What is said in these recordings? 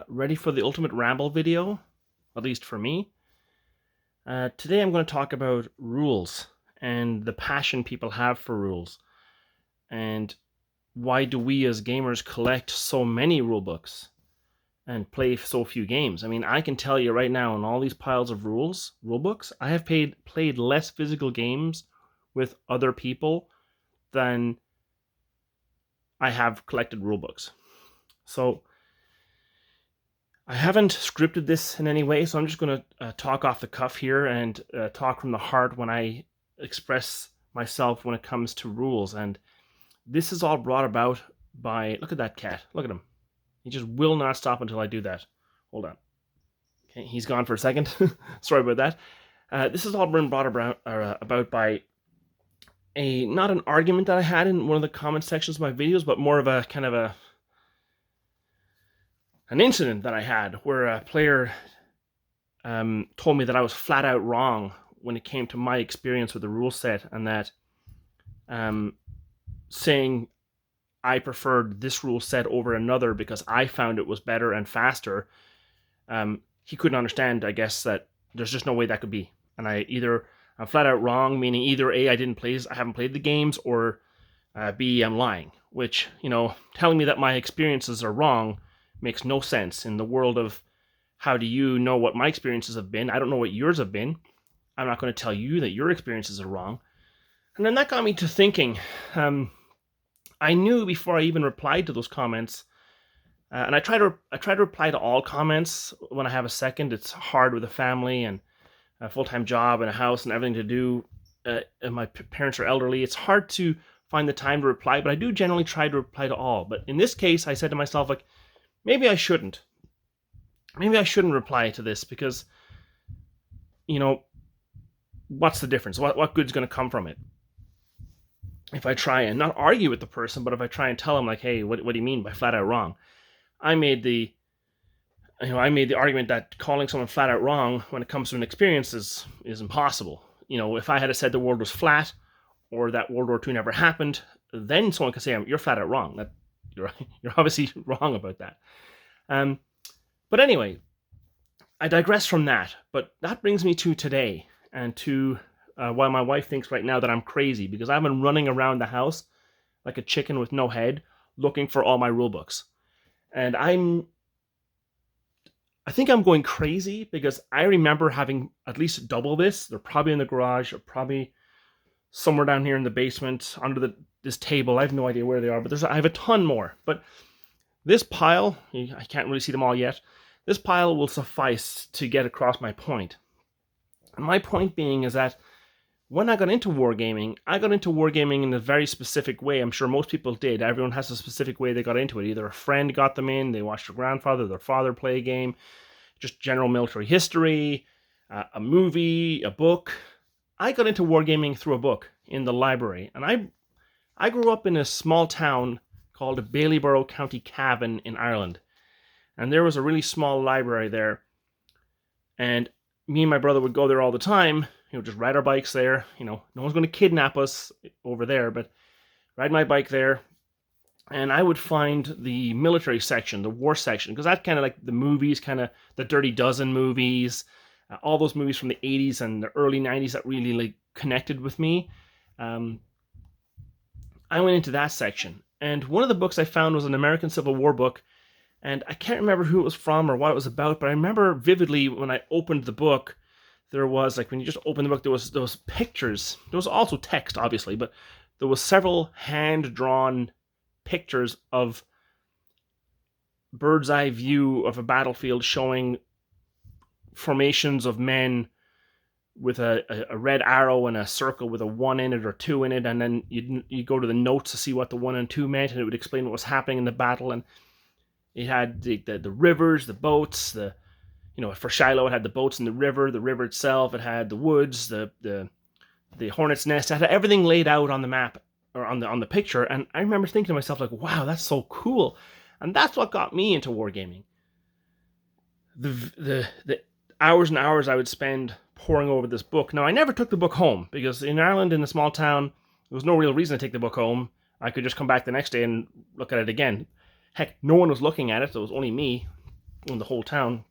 Ready for the ultimate ramble video? At least for me. Today I'm going to talk about rules and the passion people have for rules. And why do we as gamers collect so many rule books and play so few games? I mean, I can tell you right now, in all these piles of rule books, I have played less physical games with other people than I have collected rule books. So I haven't scripted this in any way, so I'm just going to talk off the cuff here and talk from the heart when I express myself when it comes to rules. And this is all brought about by, look at that cat, look at him. He just will not stop until I do that. Hold on. Okay, he's gone for a second. Sorry about that. This has all been brought about by not an argument that I had in one of the comment sections of my videos, but more of a kind of an incident that I had where a player told me that I was flat out wrong when it came to my experience with the rule set, and that saying I preferred this rule set over another because I found it was better and faster, he couldn't understand, I guess, that there's just no way that could be. And I'm flat out wrong, meaning either A, I haven't played the games, or B, I'm lying, which, telling me that my experiences are wrong makes no sense in the world of how do you know what my experiences have been. I don't know what yours have been. I'm not going to tell you that your experiences are wrong. And then that got me to thinking. I knew before I even replied to those comments, and I try to reply to all comments when I have a second. It's hard with a family and a full-time job and a house and everything to do. And my parents are elderly. It's hard to find the time to reply, but I do generally try to reply to all. But in this case, I said to myself, like, maybe I shouldn't. Maybe I shouldn't reply to this because, what's the difference? What good's going to come from it? If I try and not argue with the person, but if I try and tell them, like, hey, what do you mean by flat out wrong? I made the argument that calling someone flat out wrong when it comes to an experience is impossible. If I had said the world was flat or that World War II never happened, then someone could say, you're flat out wrong. You're obviously wrong about that. But anyway, I digress from that. But that brings me to today and to why my wife thinks right now that I'm crazy, because I've been running around the house like a chicken with no head looking for all my rule books. And I think I'm going crazy because I remember having at least double this. They're probably in the garage or probably somewhere down here in the basement under this table. I have no idea where they are, but I have a ton more. But this pile, I can't really see them all yet, this pile will suffice to get across my point. And my point being is that when I got into wargaming in a very specific way. I'm sure most people did. Everyone has a specific way they got into it. Either a friend got them in, they watched their grandfather, their father play a game, just general military history, a movie, a book. I got into wargaming through a book in the library. And I grew up in a small town called Baileyborough, County Cavan in Ireland. And there was a really small library there. And me and my brother would go there all the time, just ride our bikes there. No one's going to kidnap us over there, but ride my bike there. And I would find the military section, the war section, because that's kind of like the movies, kind of the Dirty Dozen movies, all those movies from the 80s and the early 90s that really connected with me. I went into that section. And one of the books I found was an American Civil War book. And I can't remember who it was from or what it was about, but I remember vividly when I opened the book, there was, like, when you just open the book, there was pictures. There was also text, obviously, but there was several hand-drawn pictures of bird's eye view of a battlefield showing formations of men with a red arrow and a circle with a 1 in it or 2 in it, and then you go to the notes to see what the 1 and 2 meant, and it would explain what was happening in the battle. And it had the rivers, the boats, for Shiloh it had the boats in the river itself, it had the woods, the hornet's nest, it had everything laid out on the map or on the picture. And I remember thinking to myself, like, wow, that's so cool. And that's what got me into wargaming. The hours and hours I would spend poring over this book. Now, I never took the book home because in Ireland, in a small town, there was no real reason to take the book home. I could just come back the next day and look at it again. Heck, no one was looking at it. So it was only me in the whole town.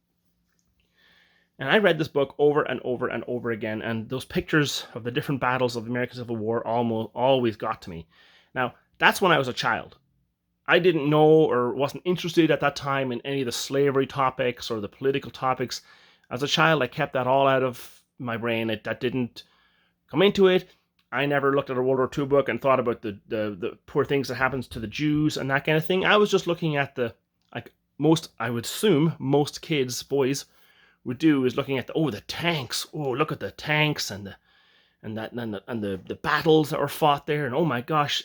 And I read this book over and over and over again, and those pictures of the different battles of the American Civil War always got to me. Now, that's when I was a child. I didn't know or wasn't interested at that time in any of the slavery topics or the political topics. As a child, I kept that all out of my brain. That didn't come into it. I never looked at a World War II book and thought about the poor things that happens to the Jews and that kind of thing. I was just looking at I would assume most kids, boys, would do is looking at the tanks. Oh, look at the tanks and the battles that were fought there. And oh my gosh,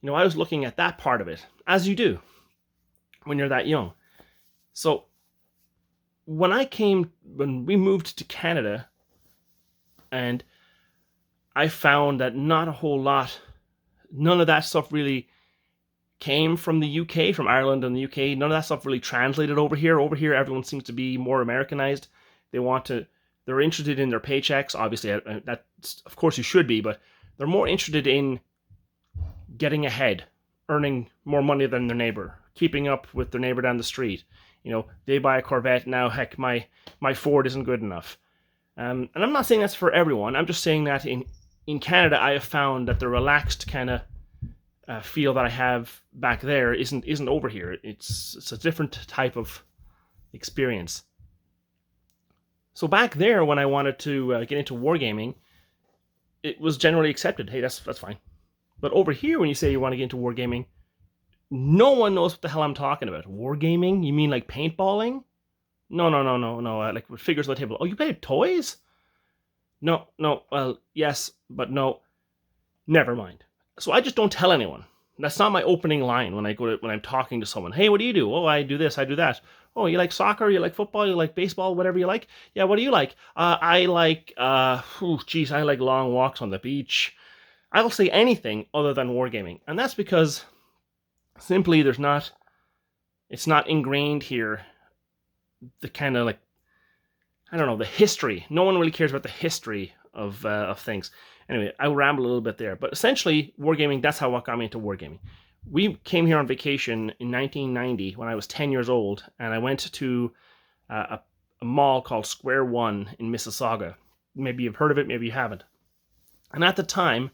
I was looking at that part of it, as you do when you're that young. So when we moved to Canada, and I found that not a whole lot, none of that stuff really came from the UK, from Ireland and the UK. None of that stuff really translated over here. Over here, everyone seems to be more Americanized. They're interested in their paychecks. Obviously, that's, of course you should be, but they're more interested in getting ahead, earning more money than their neighbor, keeping up with their neighbor down the street. They buy a Corvette now. Heck, my Ford isn't good enough. And I'm not saying that's for everyone. I'm just saying that in Canada, I have found that the relaxed kind of feel that I have back there isn't over here. It's a different type of experience. So back there, when I wanted to get into wargaming, it was generally accepted. Hey, that's fine. But over here, when you say you want to get into wargaming, no one knows what the hell I'm talking about. Wargaming? You mean like paintballing? No. Like with figures on the table. Oh, you play with toys? No. Well, yes, but no. Never mind. So I just don't tell anyone. That's not my opening line when I'm talking to someone. Hey, what do you do? Oh, I do this, I do that. Oh, you like soccer? You like football? You like baseball? Whatever you like? Yeah, what do you like? I like long walks on the beach. I'll say anything other than wargaming. And that's because simply it's not ingrained here. The kind of like, I don't know, the history. No one really cares about the history of things. Anyway, I'll ramble a little bit there. But essentially, wargaming, that's how what got me into wargaming. We came here on vacation in 1990 when I was 10 years old, and I went to a mall called Square One in Mississauga. Maybe you've heard of it, maybe you haven't. And at the time,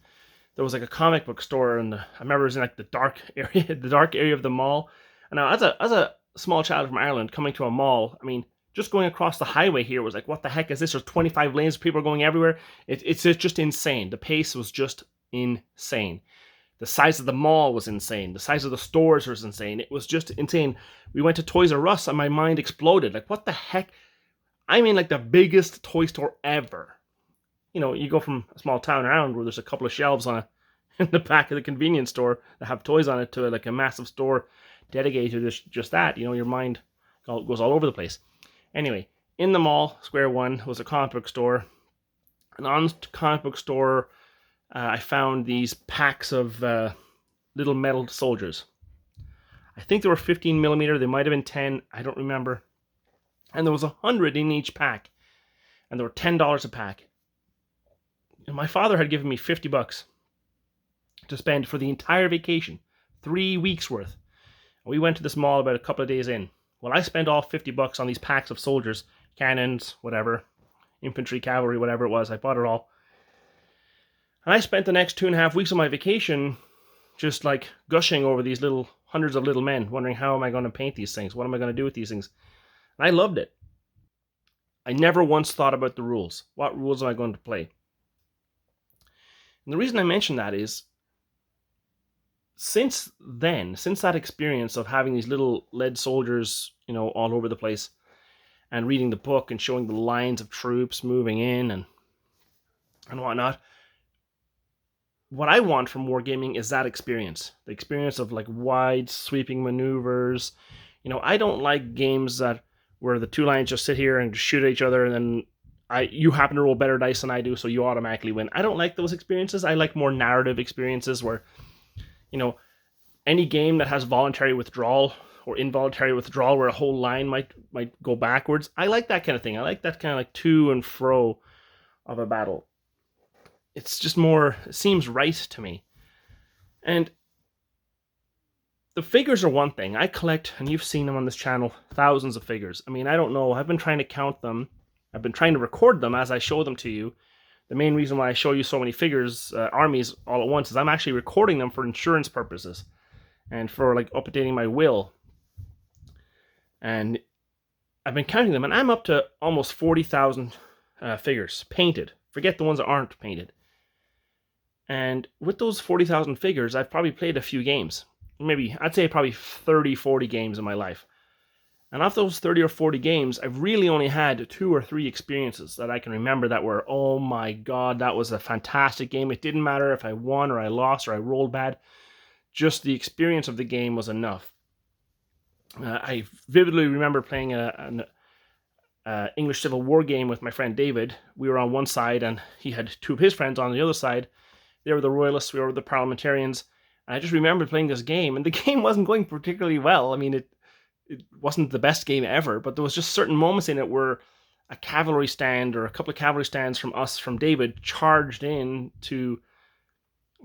there was like a comic book store, and I remember it was in like the dark area of the mall. And now, as a small child from Ireland coming to a mall, I mean, just going across the highway here was like, what the heck is this? There's 25 lanes, people are going everywhere. It's just insane. The pace was just insane. The size of the mall was insane. The size of the stores was insane. It was just insane. We went to Toys R Us and my mind exploded. Like, what the heck? I mean, like the biggest toy store ever. You go from a small town around where there's a couple of shelves in the back of the convenience store that have toys on it to like a massive store dedicated to just that. Your mind goes all over the place. Anyway, in the mall, Square One, was a comic book store. And on the comic book store, I found these packs of little metal soldiers. I think they were 15 millimeter. They might have been 10. I don't remember. And there was 100 in each pack. And they were $10 a pack. And my father had given me $50 to spend for the entire vacation. 3 weeks worth. We went to this mall about a couple of days in. Well, I spent all $50 on these packs of soldiers, cannons, whatever, infantry, cavalry, whatever it was. I bought it all. And I spent the next 2.5 weeks of my vacation just like gushing over these hundreds of little men, wondering how am I going to paint these things? What am I going to do with these things? And I loved it. I never once thought about the rules. What rules am I going to play? And the reason I mention that is, since that experience of having these little lead soldiers, all over the place, and reading the book and showing the lines of troops moving in and whatnot, what I want from wargaming is that experience. The experience of like wide sweeping maneuvers. I don't like games where the two lines just sit here and shoot at each other and then you happen to roll better dice than I do, so you automatically win. I don't like those experiences. I like more narrative experiences where, any game that has voluntary withdrawal or involuntary withdrawal where a whole line might go backwards. I like that kind of thing. I like that kind of like to and fro of a battle. It's just more, it seems right to me. And the figures are one thing. I collect, and you've seen them on this channel, thousands of figures. I mean, I don't know. I've been trying to count them. I've been trying to record them as I show them to you. The main reason why I show you so many figures, armies, all at once is I'm actually recording them for insurance purposes and for like updating my will. And I've been counting them, and I'm up to almost 40,000 figures painted. Forget the ones that aren't painted. And with those 40,000 figures, I've probably played a few games. Maybe, I'd say probably 30, 40 games in my life. And of those 30 or 40 games, I've really only had 2 or 3 experiences that I can remember that were, oh my god, that was a fantastic game. It didn't matter if I won or I lost or I rolled bad. Just the experience of the game was enough. I vividly remember playing an English Civil War game with my friend David. We were on one side and he had 2 of his friends on the other side. They were the royalists, we were the parliamentarians. And I just remember playing this game, and the game wasn't going particularly well. I mean, it wasn't the best game ever, but there was just certain moments in it where a cavalry stand or a couple of cavalry stands from David charged in to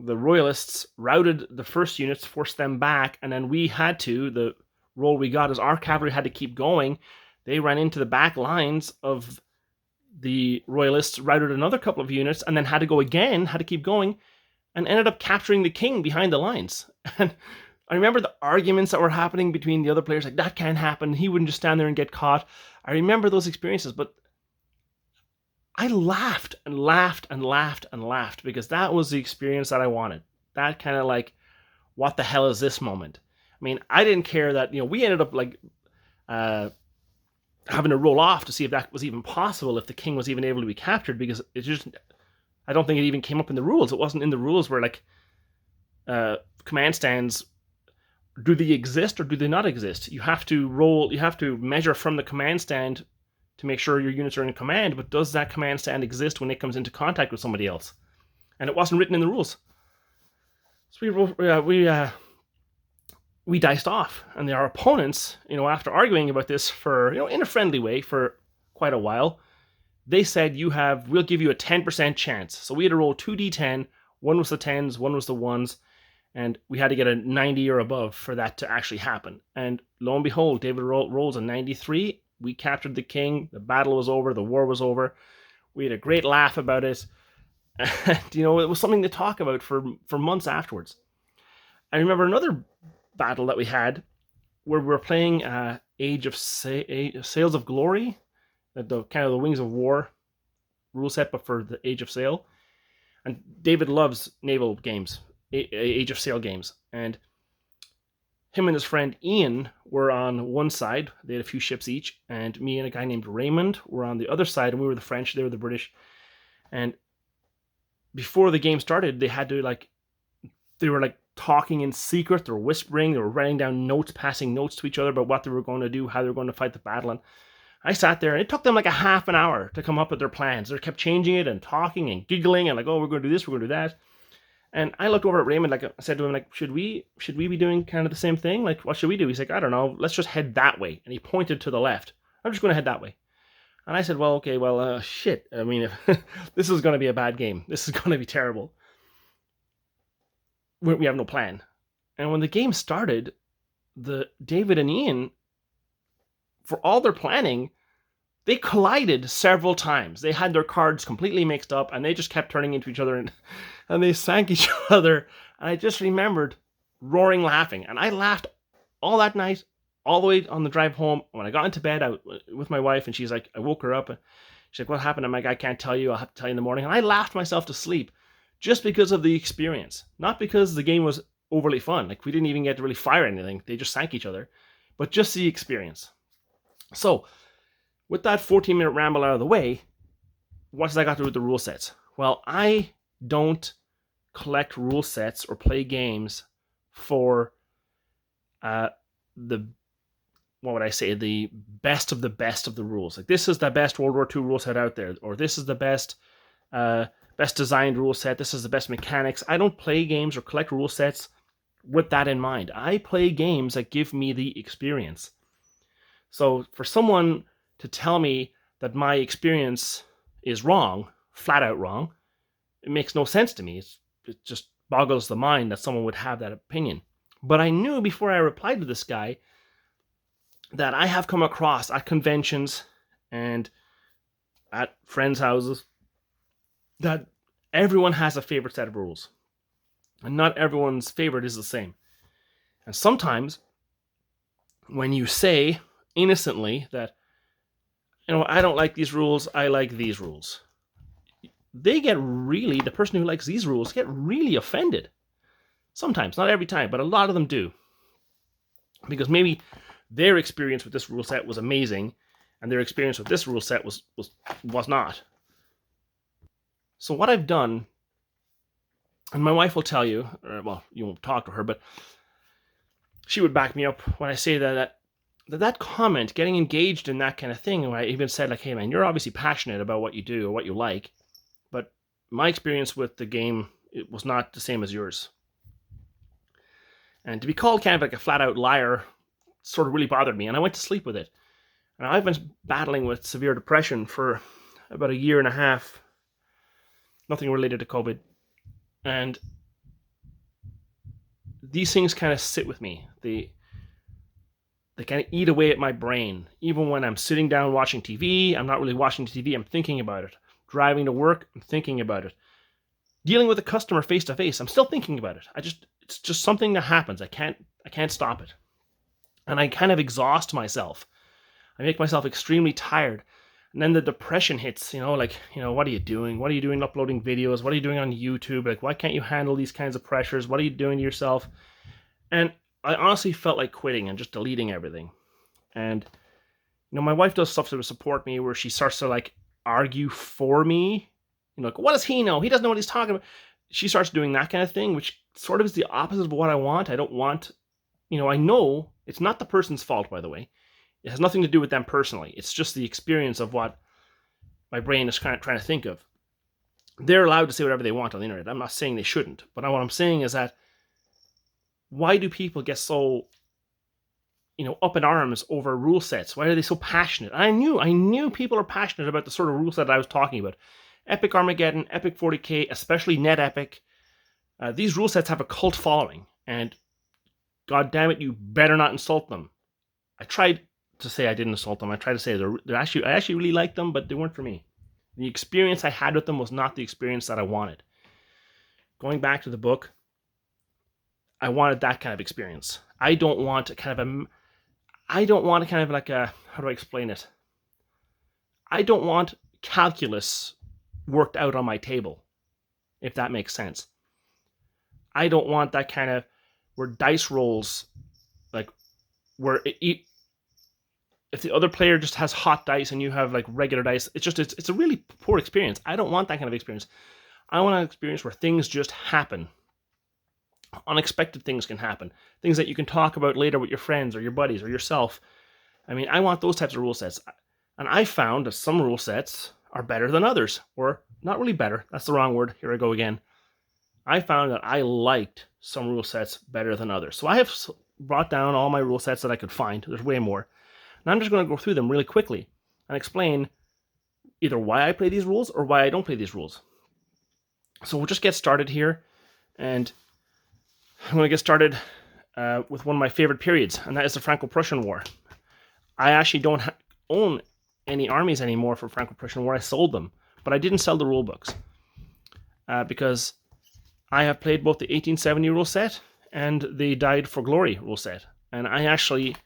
the royalists, routed the first units, forced them back, and then we had to, the role we got is our cavalry had to keep going. They ran into the back lines of the royalists, routed another couple of units, and then had to go again, had to keep going, and ended up capturing the king behind the lines. And I remember the arguments that were happening between the other players, like, that can't happen, he wouldn't just stand there and get caught. I remember those experiences, but I laughed and laughed and laughed and laughed because that was the experience that I wanted. That kind of like, what the hell is this moment? I mean, I didn't care that, we ended up like having to roll off to see if that was even possible, if the king was even able to be captured, because it just, I don't think it even came up in the rules. It wasn't in the rules where like command stands, do they exist or do they not exist? You have to measure from the command stand to make sure your units are in command, but does that command stand exist when it comes into contact with somebody else? And it wasn't written in the rules. So we diced off, and our opponents, after arguing about this for, in a friendly way for quite a while, they said, we'll give you a 10% chance. So we had to roll 2d10, one was the 10s, one was the 1s, and we had to get a 90 or above for that to actually happen. And lo and behold, David rolls a 93. We captured the king. The battle was over. The war was over. We had a great laugh about it. And, it was something to talk about for months afterwards. I remember another battle that we had where we were playing Age of Sails of Glory, the kind of the Wings of War rule set, but for the Age of Sail. And David loves naval games, Age of Sail games. And him and his friend Ian were on one side. They had a few ships each. And me and a guy named Raymond were on the other side. And we were the French, they were the British. And before the game started, they had to they were talking in secret. They were whispering. They were writing down notes, passing notes to each other about what they were going to do, how they were going to fight the battle. And I sat there, and it took them like a half an hour to come up with their plans. They kept changing it and talking and giggling and like, oh, we're going to do this, we're going to do that. And I looked over at Raymond, I said to him, should we be doing kind of the same thing? What should we do? He's like, I don't know, let's just head that way. And he pointed to the left. I'm just going to head that way. And I said, well, okay, shit. I mean, this is going to be a bad game. This is going to be terrible. We have no plan. And when the game started, David and Ian, for all their planning, they collided several times. They had their cards completely mixed up, and they just kept turning into each other, and they sank each other. And I just remembered roaring laughing. And I laughed all that night, all the way on the drive home. When I got into bed out with my wife, and she's like, I woke her up, and she's like, what happened? I'm like, I can't tell you. I'll have to tell you in the morning. And I laughed myself to sleep just because of the experience. Not because the game was overly fun. We didn't even get to really fire anything. They just sank each other. But just the experience. So, with that 14-minute ramble out of the way, what has that got to do with the rule sets? Well, I don't collect rule sets or play games for the best of the rules. This is the best World War II rule set out there, or this is the best designed rule set, this is the best mechanics. I don't play games or collect rule sets with that in mind. I play games that give me the experience. So for someone to tell me that my experience is wrong, flat out wrong, it makes no sense to me. It just boggles the mind that someone would have that opinion. But I knew before I replied to this guy that I have come across at conventions and at friends' houses that everyone has a favorite set of rules. And not everyone's favorite is the same. And sometimes when you say innocently that, I don't like these rules, I like these rules, the person who likes these rules get really offended. Sometimes, not every time, but a lot of them do. Because maybe their experience with this rule set was amazing, and their experience with this rule set was not. So what I've done, and my wife will tell you, well, you won't talk to her, but she would back me up when I say that comment, getting engaged in that kind of thing, where I even said, like, hey man, you're obviously passionate about what you do or what you like, but my experience with the game, it was not the same as yours. And to be called kind of like a flat out liar sort of really bothered me, and I went to sleep with it. And I've been battling with severe depression for about a year and a half, nothing related to COVID. And these things kind of sit with me. They kind of eat away at my brain. Even when I'm sitting down watching TV, I'm not really watching TV, I'm thinking about it. Driving to work, I'm thinking about it. Dealing with a customer face to face, I'm still thinking about it. It's just something that happens. I can't stop it. And I kind of exhaust myself. I make myself extremely tired. And then the depression hits, what are you doing? What are you doing uploading videos? What are you doing on YouTube? Like, why can't you handle these kinds of pressures? What are you doing to yourself? And I honestly felt like quitting and just deleting everything. And, my wife does stuff to support me where she starts to, like, argue for me. Like, what does he know? He doesn't know what he's talking about. She starts doing that kind of thing, which sort of is the opposite of what I want. I don't want, I know it's not the person's fault, by the way. It has nothing to do with them personally. It's just the experience of what my brain is kind of trying to think of. They're allowed to say whatever they want on the internet. I'm not saying they shouldn't. But what I'm saying is that why do people get so, up in arms over rule sets? Why are they so passionate? I knew people are passionate about the sort of rule set I was talking about. Epic Armageddon, Epic 40K, especially Net Epic. These rule sets have a cult following. And God damn it, you better not insult them. I tried to say I didn't insult them. I tried to say I actually really liked them, but they weren't for me. The experience I had with them was not the experience that I wanted. Going back to the book, I wanted that kind of experience. I don't want kind of like a, how do I explain it? I don't want calculus worked out on my table, if that makes sense. I don't want that kind of where dice rolls, like where if the other player just has hot dice and you have like regular dice, it's a really poor experience. I don't want that kind of experience. I want an experience where things just happen. Unexpected things can happen. Things that you can talk about later with your friends or your buddies or yourself. I want those types of rule sets. And I found that some rule sets are better than others. Or not really better. That's the wrong word. Here I go again. I found that I liked some rule sets better than others. So I have brought down all my rule sets that I could find. There's way more. And I'm just going to go through them really quickly and explain either why I play these rules or why I don't play these rules. So we'll just get started here. And I'm going to get started with one of my favorite periods, and that is the Franco-Prussian War. I actually don't own any armies anymore for Franco-Prussian War. I sold them, but I didn't sell the rule books because I have played both the 1870 rule set and the Died for Glory rule set, and I actually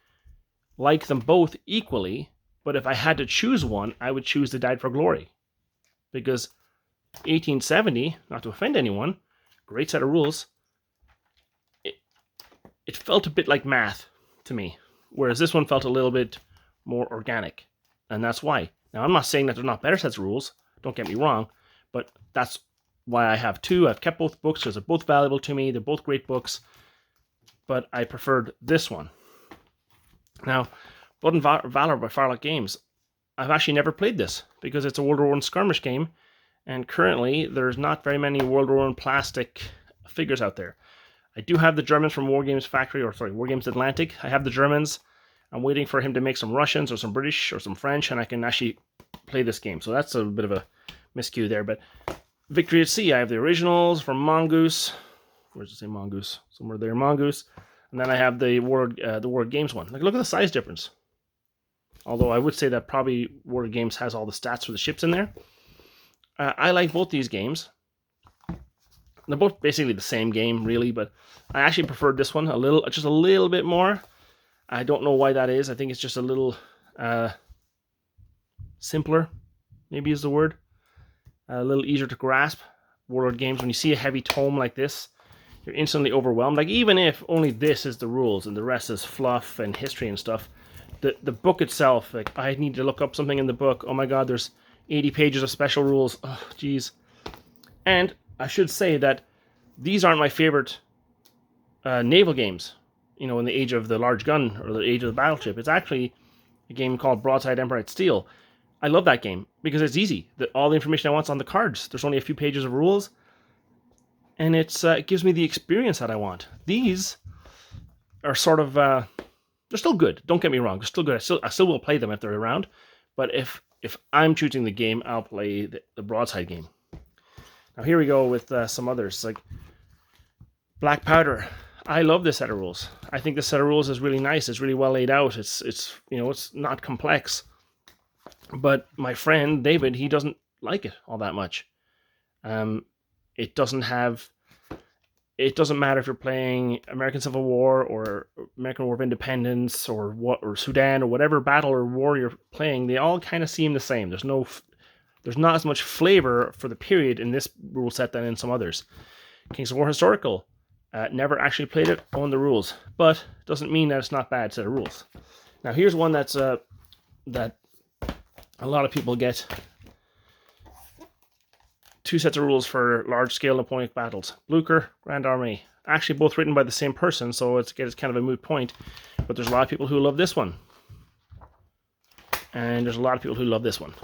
like them both equally, but if I had to choose one, I would choose the Died for Glory because 1870, not to offend anyone, great set of rules, it felt a bit like math to me, whereas this one felt a little bit more organic, and that's why. Now, I'm not saying that they're not better sets of rules, don't get me wrong, but that's why I have two. I've kept both books because they're both valuable to me, they're both great books, but I preferred this one. Now, Blood and Valor by Firelock Games, I've actually never played this because it's a World War I skirmish game, and currently there's not very many World War I plastic figures out there. I do have the Germans from Wargames Atlantic. I have the Germans. I'm waiting for him to make some Russians or some British or some French, and I can actually play this game. So that's a bit of a miscue there. But Victory at Sea, I have the originals from Mongoose. Where's it say Mongoose? Somewhere there, Mongoose. And then I have the World Games one. Like, look at the size difference. Although I would say that probably World Games has all the stats for the ships in there. I like both these games. They're both basically the same game, really, but I actually preferred this one just a little bit more. I don't know why that is. I think it's just a little simpler, maybe is the word. A little easier to grasp. World Games, when you see a heavy tome like this, you're instantly overwhelmed. Like, even if only this is the rules and the rest is fluff and history and stuff, the book itself, like, I need to look up something in the book. Oh my god, there's 80 pages of special rules. Oh, jeez. And I should say that these aren't my favorite naval games, in the age of the large gun or the age of the battleship. It's actually a game called Broadside Empire Steel. I love that game because it's easy. All the information I want's on the cards. There's only a few pages of rules, and it gives me the experience that I want. These are sort of they're still good. Don't get me wrong. They're still good. I still will play them if they're around. But if I'm choosing the game, I'll play the Broadside game. Now here we go with some others, like Black Powder. I love this set of rules. I think this set of rules is really nice. It's really well laid out. It's not complex. But my friend David, he doesn't like it all that much. It doesn't matter if you're playing American Civil War or American War of Independence or Sudan or whatever battle or war you're playing. They all kind of seem the same. There's not as much flavor for the period in this rule set than in some others. Kings of War Historical. Never actually played it, own the rules, but doesn't mean that it's not bad set of rules. Now here's one that's that a lot of people get. 2 sets of rules for large-scale Napoleonic battles. Blucher, Grand Army. Actually both written by the same person, so it's kind of a moot point. But there's a lot of people who love this one. And there's a lot of people who love this one.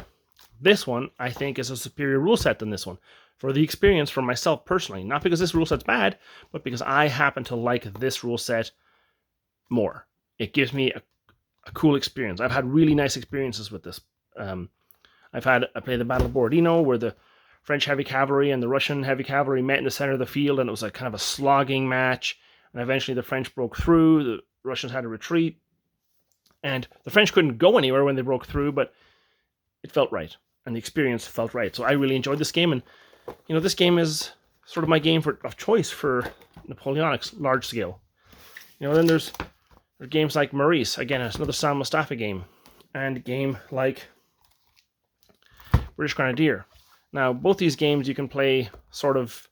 This one, I think, is a superior rule set than this one. For the experience, for myself personally. Not because this rule set's bad, but because I happen to like this rule set more. It gives me a cool experience. I've had really nice experiences with this. I played the Battle of Borodino, where the French heavy cavalry and the Russian heavy cavalry met in the center of the field, and it was like kind of a slogging match. And eventually the French broke through. The Russians had to retreat. And the French couldn't go anywhere when they broke through, but it felt right. And the experience felt right. So I really enjoyed this game. And, this game is sort of my game of choice for Napoleonics, large scale. Then there's games like Maurice. Again, it's another Sam Mustafa game. And a game like British Grenadier. Now, both these games you can play sort of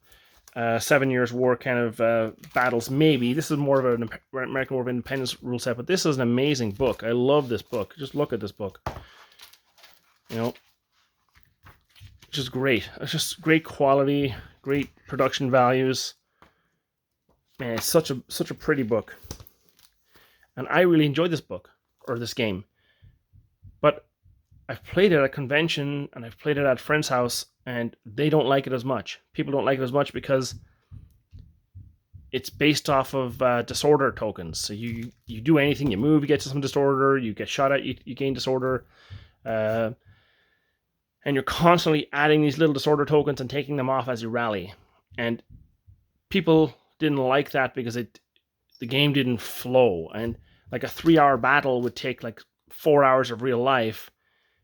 7 Years' War kind of battles, maybe. This is more of an American War of Independence rule set, but this is an amazing book. I love this book. Just look at this book. Just great. It's just great quality, great production values. Man, it's such a pretty book. And I really enjoyed this book, or this game. But I've played it at a convention, and I've played it at a friend's house, and they don't like it as much. People don't like it as much because it's based off of disorder tokens. So you do anything, you move, you get to some disorder, you get shot at, you gain disorder. And you're constantly adding these little disorder tokens and taking them off as you rally. And people didn't like that because the game didn't flow. And like a 3-hour battle would take like 4 hours of real life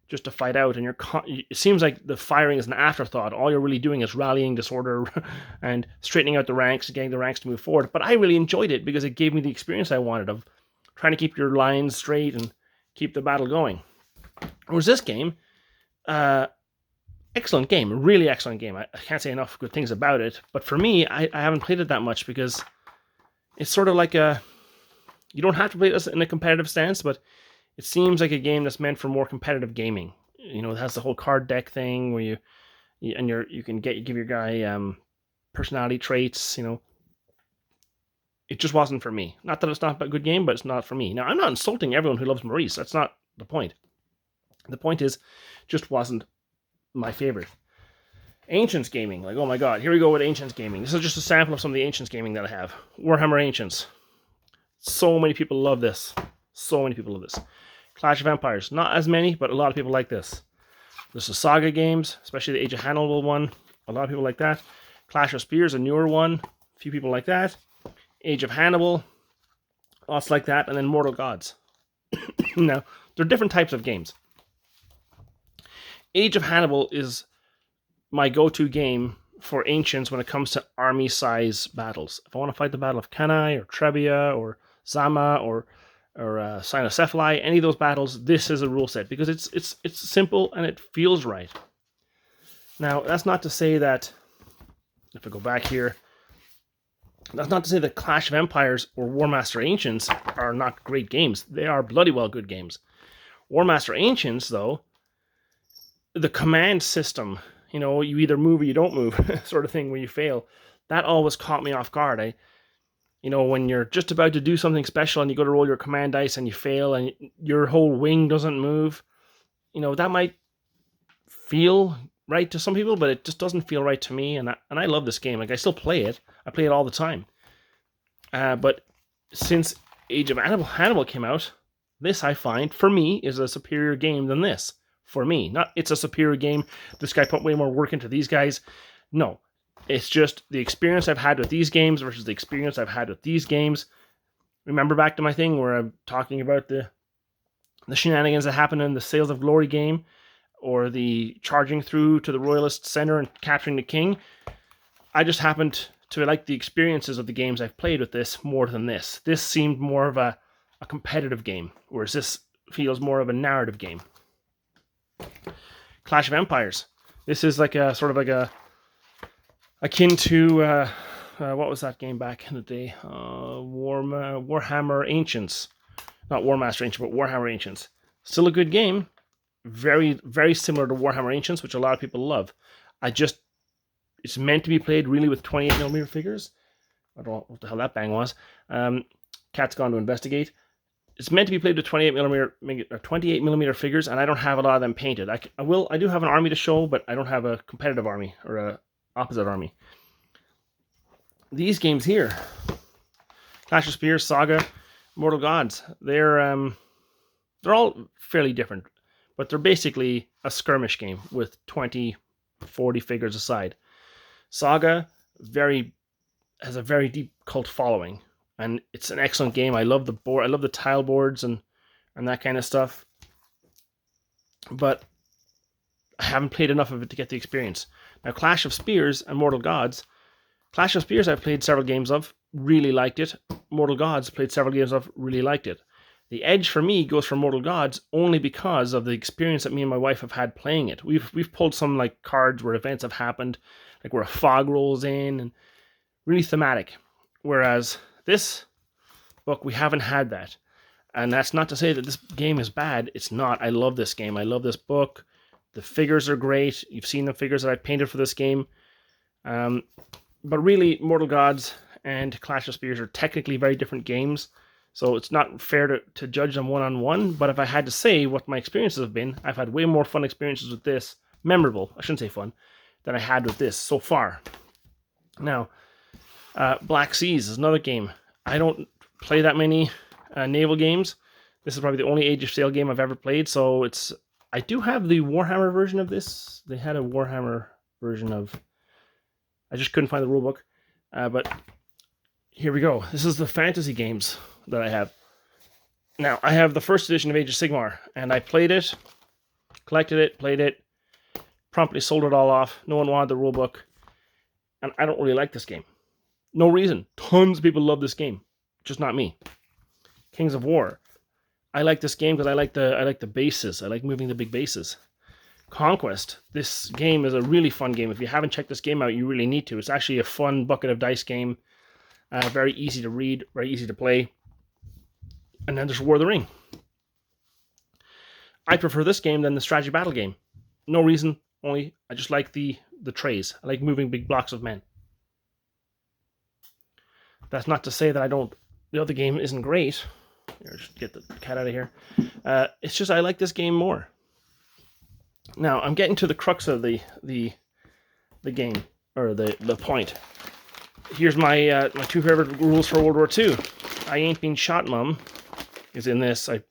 just to fight out. And it seems like the firing is an afterthought. All you're really doing is rallying disorder and straightening out the ranks and getting the ranks to move forward. But I really enjoyed it because it gave me the experience I wanted of trying to keep your lines straight and keep the battle going. Whereas this game, excellent game, really excellent game. I can't say enough good things about it, but for me, I haven't played it that much because it's sort of like you don't have to play this in a competitive stance, but it seems like a game that's meant for more competitive gaming. It has the whole card deck thing where you can give your guy personality traits. It just wasn't for me. Not that it's not a good game, but it's not for me. Now, I'm not insulting everyone who loves Maurice. That's not the point. The point is, just wasn't my favorite. Ancients gaming. Like, oh my god, here we go with Ancients gaming. This is just a sample of some of the Ancients gaming that I have. Warhammer Ancients. So many people love this. So many people love this. Clash of Empires. Not as many, but a lot of people like this. There's the Saga games, especially the Age of Hannibal one. A lot of people like that. Clash of Spears, a newer one. A few people like that. Age of Hannibal. lots like that, and then Mortal Gods. Now, there are different types of games. Age of Hannibal is my go-to game for ancients when it comes to army-size battles. If I want to fight the Battle of Cannae or Trebia or Zama or Cynocephali, any of those battles, this is a rule set because it's simple and it feels right. Now, that's not to say that, if I go back here, that's not to say that Clash of Empires or War Master Ancients are not great games. They are bloody well good games. War Master Ancients, though, the command system, you either move or you don't move sort of thing where you fail, that always caught me off guard. When you're just about to do something special and you go to roll your command dice and you fail and your whole wing doesn't move, that might feel right to some people, but it just doesn't feel right to me. And I love this game. Like, I still play it. I play it all the time. But since Age of Hannibal came out, this, I find, for me, is a superior game than this. For me. Not it's a superior game. This guy put way more work into these guys. No. It's just the experience I've had with these games versus the experience I've had with these games. Remember back to my thing where I'm talking about the shenanigans that happened in the Sales of Glory game, or the charging through to the Royalist center and capturing the king. I just happened to like the experiences of the games I've played with this more than this. This seemed more of a competitive game, whereas this feels more of a narrative game. Clash of Empires. This is like a sort of like a akin to what was that game back in the day? Warhammer Ancients, not War Master Ancients, but Warhammer Ancients. Still a good game. Very, very similar to Warhammer Ancients, which a lot of people love. It's meant to be played really with 28mm figures. I don't know what the hell that bang was. Cat's gone to investigate. It's meant to be played with 28mm figures, and I don't have a lot of them painted. I do have an army to show, but I don't have a competitive army or a opposite army. These games here, Clash of Spears, Saga, Mortal Gods, they're all fairly different, but they're basically a skirmish game with 20, 40 figures aside. Saga has a very deep cult following, and it's an excellent game. I love the board. I love the tile boards and that kind of stuff. But I haven't played enough of it to get the experience. Now, Clash of Spears and Mortal Gods. Clash of Spears I've played several games of, really liked it. Mortal Gods played several games of, really liked it. The edge for me goes for Mortal Gods only because of the experience that me and my wife have had playing it. We've pulled some like cards where events have happened, like where a fog rolls in, and really thematic. Whereas this book, we haven't had that. And that's not to say that this game is bad. It's not. I love this game. I love this book. The figures are great. You've seen the figures that I painted for this game. But really, Mortal Gods and Clash of Spears are technically very different games. So it's not fair to judge them one-on-one. But if I had to say what my experiences have been, I've had way more fun experiences with this. Memorable, I shouldn't say fun, than I had with this so far. Now, Black Seas is another game. I don't play that many naval games. This is probably the only Age of Sail game I've ever played. So I do have the Warhammer version of this. They had a Warhammer version of... I just couldn't find the rulebook. But here we go. This is the fantasy games that I have. Now, I have the first edition of Age of Sigmar, and I played it, collected it, played it, promptly sold it all off. No one wanted the rulebook, and I don't really like this game. No reason. Tons of people love this game, just not me. Kings of War. I like this game because I like the bases. I like moving the big bases. Conquest. This game is a really fun game. If you haven't checked this game out, you really need to. It's actually a fun bucket of dice game. Very easy to read, very easy to play. And then there's War of the Ring. I prefer this game than the strategy battle game. No reason, only I just like the trays. I like moving big blocks of men. That's not to say that the other game isn't great. Here, just get the cat out of here. It's just I like this game more. Now, I'm getting to the crux of the game, or the point. Here's my two favorite rules for World War II. I ain't been shot, Mum, is in this. I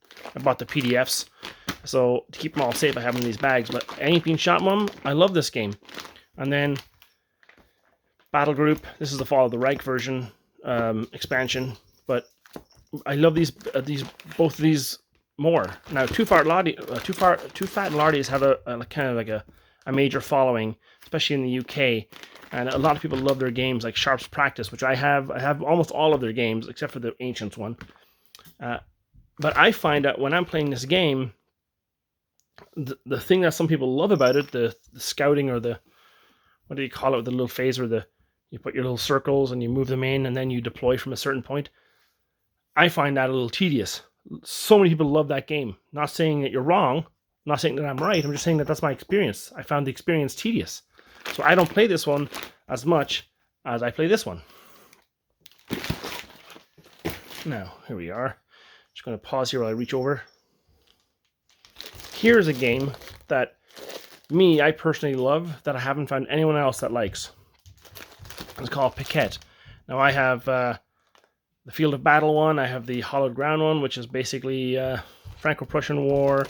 bought the PDFs, so to keep them all safe, I have them in these bags. But I ain't been shot, Mum. I love this game. And then Battle Group. This is the Fall of the Reich version expansion, but I love these both of these more. Now, Too Fat and Lardies have a kind of like a major following, especially in the UK, and a lot of people love their games like Sharp's Practice, which I have. I have almost all of their games except for the Ancients one. But I find that when I'm playing this game, the thing that some people love about it, the scouting, or the, what do you call it, the little phase where you put your little circles and you move them in and then you deploy from a certain point. I find that a little tedious. So many people love that game. Not saying that you're wrong, not saying that I'm right, I'm just saying that that's my experience. I found the experience tedious. So I don't play this one as much as I play this one. Now, here we are. Just going to pause here while I reach over. Here's a game that I personally love, that I haven't found anyone else that likes. It's called Piquet. Now I have the Field of Battle one, I have the Hollowed Ground one, which is basically Franco-Prussian War,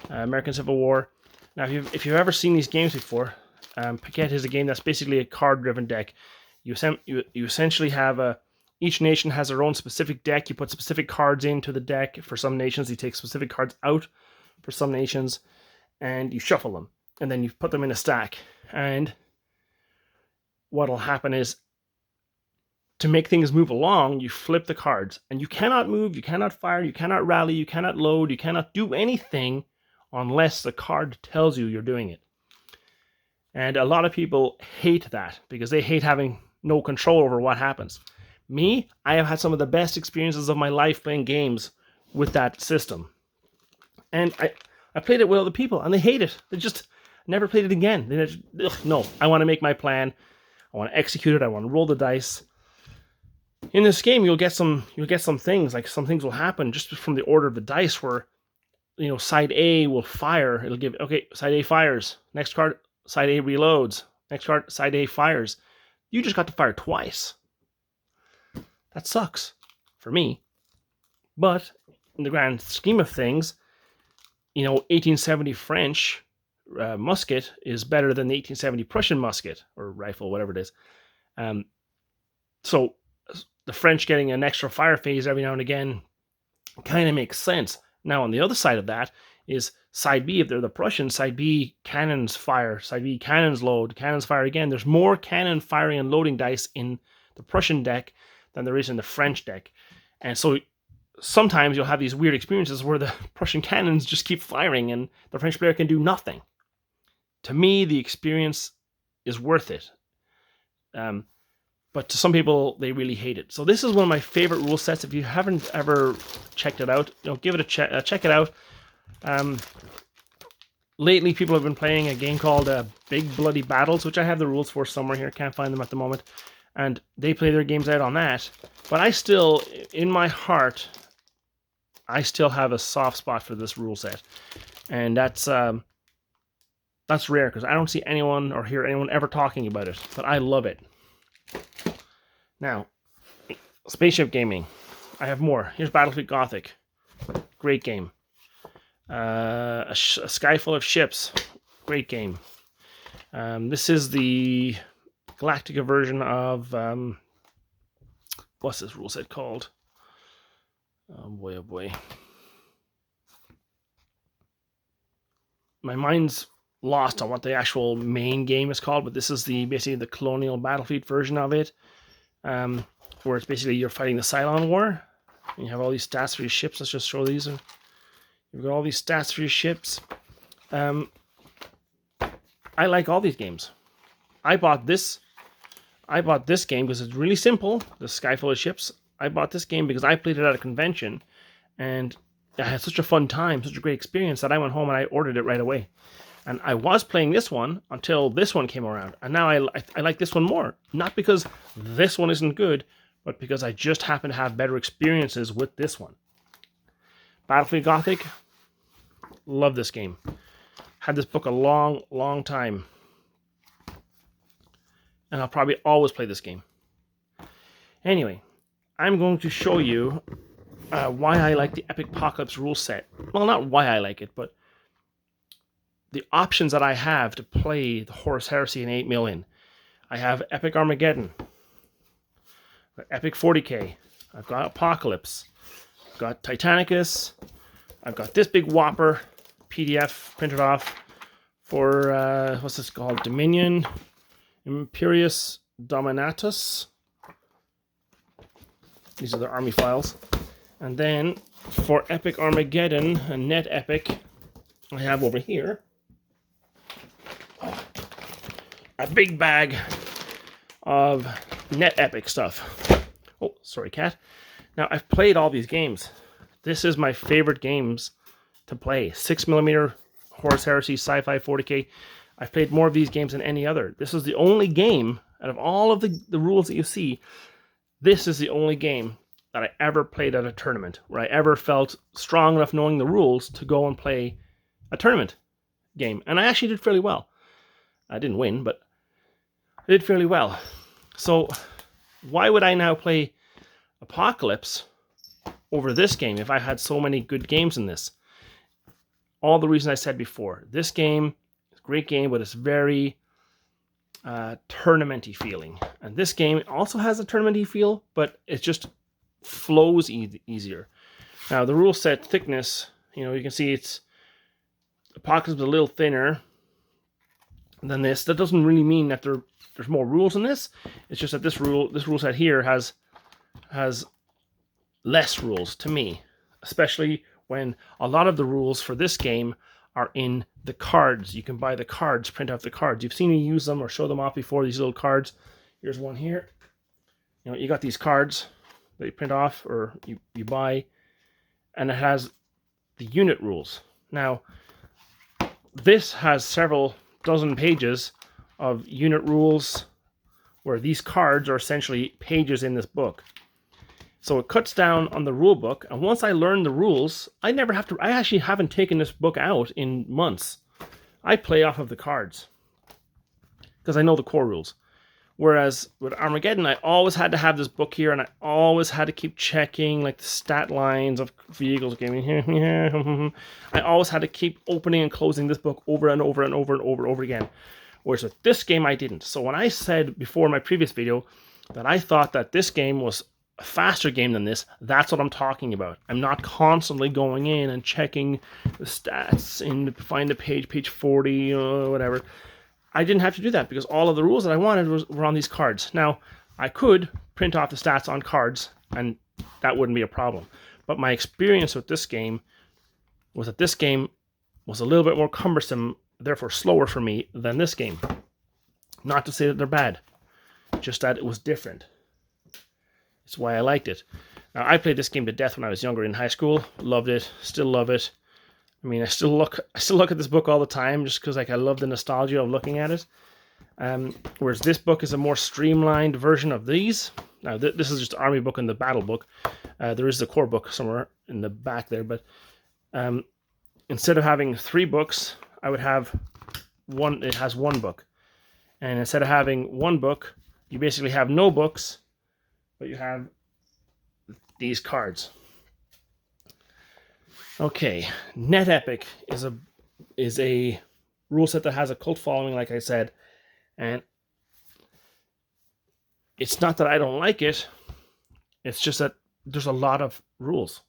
American Civil War. Now if you've ever seen these games before, Piquet is a game that's basically a card-driven deck. You essentially have each nation has their own specific deck. You put specific cards into the deck. For some nations, you take specific cards out for some nations, and you shuffle them, and then you put them in a stack. And what'll happen is, to make things move along, you flip the cards, and you cannot move, you cannot fire, you cannot rally, you cannot load, you cannot do anything unless the card tells you you're doing it. And a lot of people hate that because they hate having no control over what happens. Me, I have had some of the best experiences of my life playing games with that system. And I played it with other people, and they hate it. They just never played it again. They just, no, I want to make my plan. I want to execute it. I want to roll the dice. In this game, you'll get some things, like some things will happen just from the order of the dice, where, you know, side A will fire. It'll give, okay, side A fires. Next card, side A reloads. Next card, side A fires. You just got to fire twice. That sucks for me. But in the grand scheme of things, you know, 1870 French musket is better than the 1870 Prussian musket or rifle, whatever it is. So the French getting an extra fire phase every now and again kind of makes sense. Now, on the other side of that is side B. If they're the Prussians, side B, cannons fire. Side B, cannons load. Cannons fire again. There's more cannon firing and loading dice in the Prussian deck than there is in the French deck. And so sometimes you'll have these weird experiences where the Prussian cannons just keep firing and the French player can do nothing. To me, the experience is worth it. But to some people, they really hate it. So this is one of my favorite rule sets. If you haven't ever checked it out, you know, give it a check it out. Lately, people have been playing a game called Big Bloody Battles, which I have the rules for somewhere here. Can't find them at the moment. And they play their games out on that. But I still, in my heart, I still have a soft spot for this rule set. And that's rare, because I don't see anyone or hear anyone ever talking about it. But I love it. Now, spaceship gaming. I have more. Here's Battlefield Gothic. Great game. A Sky Full of Ships. Great game. This is the Galactica version of what's this rule set called? Oh boy. My mind's lost on what the actual main game is called, but this is basically the Colonial Battlefield version of it, where it's basically you're fighting the Cylon War, and you have all these stats for your ships. Let's just show these. You've got all these stats for your ships. I like all these games. I bought this game because it's really simple, the Sky Full of Ships. I bought this game because I played it at a convention, and I had such a fun time, such a great experience, that I went home and I ordered it right away. And I was playing this one until this one came around. And now I like this one more. Not because this one isn't good, but because I just happen to have better experiences with this one. Battlefield Gothic. Love this game. Had this book a long, long time. And I'll probably always play this game. Anyway, I'm going to show you why I like the Epic Apocalypse rule set. Well, not why I like it, but the options that I have to play the Horus Heresy and 8 mil in. I have Epic Armageddon, Epic 40k, I've got Apocalypse, got Titanicus. I've got this big whopper PDF printed off for, what's this called? Dominion Imperius Dominatus. These are the army files. And then for Epic Armageddon and Net Epic, I have over here a big bag of Net Epic stuff. Oh, sorry, cat. Now, I've played all these games. This is my favorite games to play. 6mm, Horus Heresy, Sci-fi 40K. I've played more of these games than any other. This is the only game, out of all of the rules that you see, this is the only game that I ever played at a tournament, where I ever felt strong enough knowing the rules to go and play a tournament game. And I actually did fairly well. I didn't win, but I did fairly well. So why would I now play Apocalypse over this game if I had so many good games in this? All the reasons I said before. This game is a great game, but it's very tournament-y feeling. And this game also has a tournament-y feel, but it just flows easier. Now, the rule set thickness, you can see it's Apocalypse is a little thinner than this. That doesn't really mean that there's more rules in this. It's just that this rule set here has less rules to me, especially when a lot of the rules for this game are in the cards. You can buy the cards, print out the cards. You've seen me use them or show them off before, these little cards. Here's one here. You got these cards that you print off or you buy, and it has the unit rules. Now, this has several dozen pages of unit rules where these cards are essentially pages in this book. So it cuts down on the rule book, and once I learn the rules, I actually haven't taken this book out in months. I play off of the cards because I know the core rules. Whereas with Armageddon, I always had to have this book here, and I always had to keep checking like the stat lines of vehicles. I always had to keep opening and closing this book over and over and over and over again. Whereas with this game, I didn't. So when I said before in my previous video that I thought that this game was a faster game than this, that's what I'm talking about. I'm not constantly going in and checking the stats and find the page 40 or whatever. I didn't have to do that because all of the rules that I wanted were on these cards. Now, I could print off the stats on cards and that wouldn't be a problem. But my experience with this game was that this game was a little bit more cumbersome, therefore slower for me than this game. Not to say that they're bad, just that it was different. It's why I liked it. Now, I played this game to death when I was younger in high school. Loved it. Still love it. I mean, I still look at this book all the time just because I love the nostalgia of looking at it. Whereas this book is a more streamlined version of these. Now, this is just the army book and the battle book. There is the core book somewhere in the back there. But instead of having 3 books, I would have one. It has 1 book. And instead of having 1 book, you basically have no books, but you have these cards. Okay, Net Epic is a rule set that has a cult following, like I said, and it's not that I don't like it, it's just that there's a lot of rules.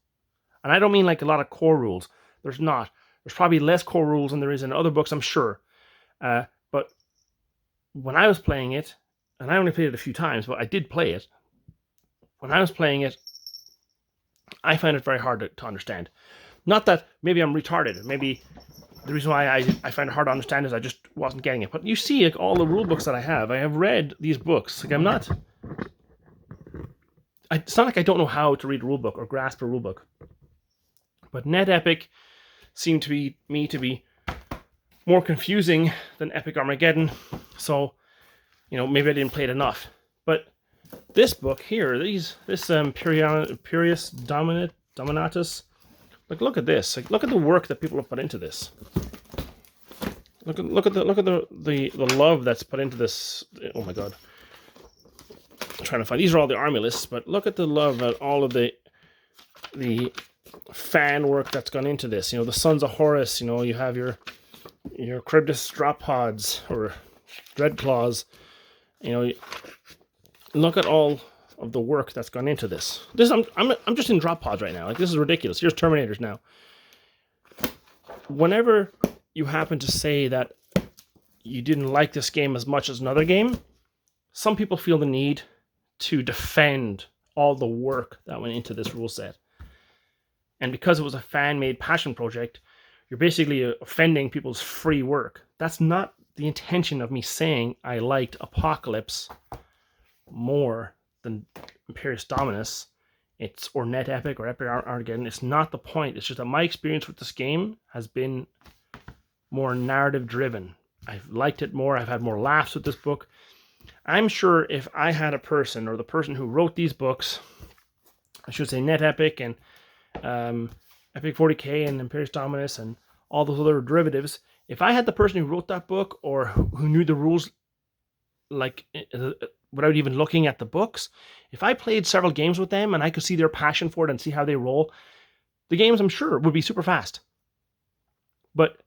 And I don't mean like a lot of core rules. There's not. There's probably less core rules than there is in other books, I'm sure. But when I was playing it, and I only played it a few times, but I did play it. When I was playing it, I found it very hard to understand. Not that maybe I'm retarded. Maybe the reason why I find it hard to understand is I just wasn't getting it. But you see, like, all the rule books that I have read these books. Like, it's not like I don't know how to read a rule book or grasp a rule book. But Net Epic seemed to be more confusing than Epic Armageddon. So, maybe I didn't play it enough. But this book here, this Imperius Dominatus, look at this. Like, look at the work that people have put into this. Look at the love that's put into this. Oh my god. I'm trying to find, these are all the army lists, but look at the love at all of the fan work that's gone into this. The Sons of Horus, you have your Cryptus drop pods or Dreadclaws. Look at all of the work that's gone into this. I'm just in drop pods right now. Like, this is ridiculous. Here's Terminators now. Whenever you happen to say that you didn't like this game as much as another game, some people feel the need to defend all the work that went into this rule set. And because it was a fan-made passion project, you're basically offending people's free work. That's not the intention of me saying I liked Apocalypse more than Imperious Dominus. Or Net Epic or Epic Armageddon. It's not the point. It's just that my experience with this game has been more narrative driven. I've liked it more. I've had more laughs with this book. I'm sure if I had a person, or the person who wrote these books, I should say Net Epic and Epic 40K and Imperious Dominus and all those other derivatives, if I had the person who wrote that book or who knew the rules like without even looking at the books, if I played several games with them and I could see their passion for it and see how they roll, the games, I'm sure, would be super fast. But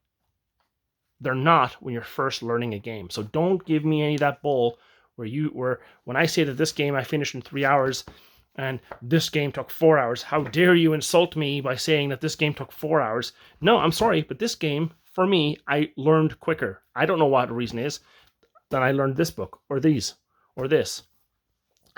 they're not when you're first learning a game. So don't give me any of that bull where when I say that this game I finished in 3 hours and this game took 4 hours, how dare you insult me by saying that this game took 4 hours? No, I'm sorry, but this game, for me, I learned quicker. I don't know what the reason is. Then I learned this book, or these, or this.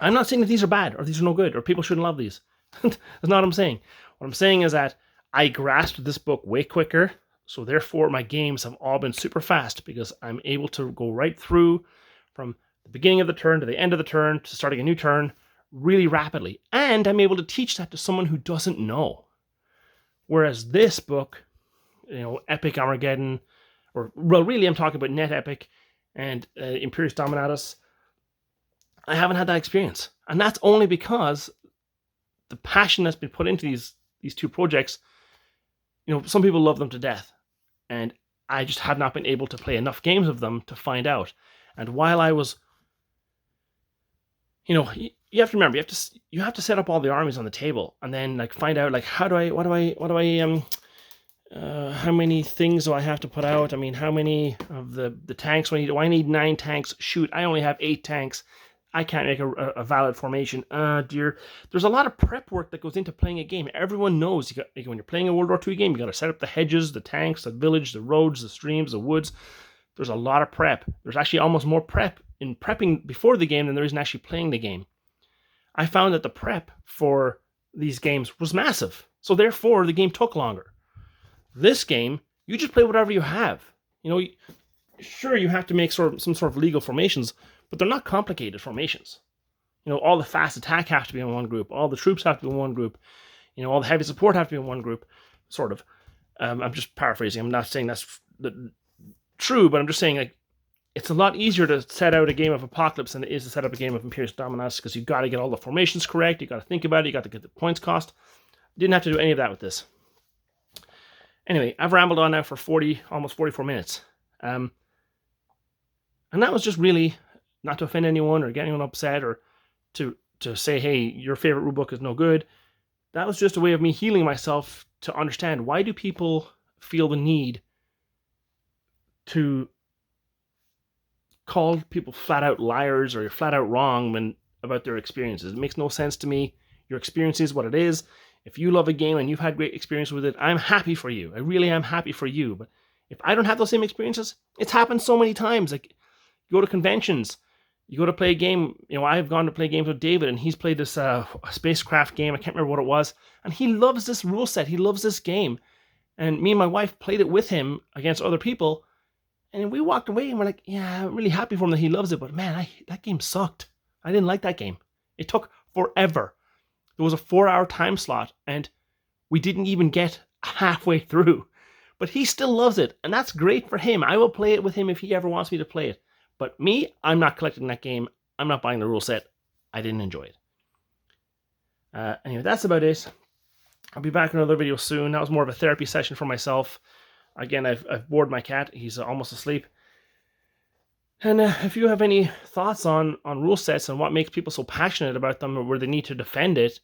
I'm not saying that these are bad, or these are no good, or people shouldn't love these. That's not what I'm saying. What I'm saying is that I grasped this book way quicker, so therefore my games have all been super fast, because I'm able to go right through from the beginning of the turn to the end of the turn to starting a new turn really rapidly. And I'm able to teach that to someone who doesn't know. Whereas this book, Epic Armageddon, really I'm talking about Net Epic, and Imperious Dominatus, I haven't had that experience. And that's only because the passion that's been put into these two projects, some people love them to death. And I just have not been able to play enough games of them to find out. And while I was, you have to remember, you have to set up all the armies on the table and then find out how many things do I have to put out? I mean, how many of the tanks do I need? Do I need 9 tanks? Shoot, I only have 8 tanks. I can't make a valid formation. Dear. There's a lot of prep work that goes into playing a game. Everyone knows when you're playing a World War II game, you got to set up the hedges, the tanks, the village, the roads, the streams, the woods. There's a lot of prep. There's actually almost more prep in prepping before the game than there is in actually playing the game. I found that the prep for these games was massive. So therefore, the game took longer. This game, you just play whatever you have. Sure, you have to make some sort of legal formations, but they're not complicated formations. All the fast attack have to be in one group. All the troops have to be in one group. All the heavy support have to be in one group. Sort of. I'm just paraphrasing. I'm not saying that's true, but I'm just saying it's a lot easier to set out a game of Apocalypse than it is to set up a game of Imperious Dominus, because you've got to get all the formations correct. You've got to think about it. You've got to get the points cost. Didn't have to do any of that with this. Anyway, I've rambled on now for almost 44 minutes. And that was just really not to offend anyone or get anyone upset or to say, hey, your favorite rulebook is no good. That was just a way of me healing myself to understand, why do people feel the need to call people flat out liars or flat out wrong about their experiences? It makes no sense to me. Your experience is what it is. If you love a game and you've had great experience with it, I'm happy for you. I really am happy for you. But if I don't have those same experiences, it's happened so many times. You go to conventions, you go to play a game. I've gone to play games with David, and he's played this spacecraft game. I can't remember what it was. And he loves this rule set. He loves this game. And me and my wife played it with him against other people. And we walked away and we're like, yeah, I'm really happy for him that he loves it. But man, that game sucked. I didn't like that game. It took forever. There was a 4-hour time slot, and we didn't even get halfway through. But he still loves it, and that's great for him. I will play it with him if he ever wants me to play it. But me, I'm not collecting that game. I'm not buying the rule set. I didn't enjoy it. Anyway, that's about it. I'll be back in another video soon. That was more of a therapy session for myself. Again, I've bored my cat. He's almost asleep. And if you have any thoughts on rule sets and what makes people so passionate about them, or where they need to defend it,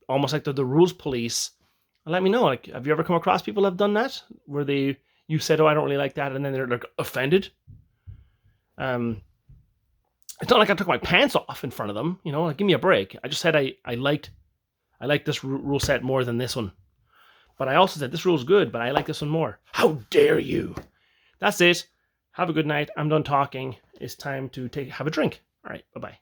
almost like the rules police, let me know. Have you ever come across people that have done that, where you said, oh, I don't really like that, and then they're offended? It's not like I took my pants off in front of them, like, give me a break. I just said I liked this rule set more than this one. But I also said this rule's good, but I like this one more. How dare you? That's it. Have a good night. I'm done talking. It's time to have a drink. All right, bye-bye.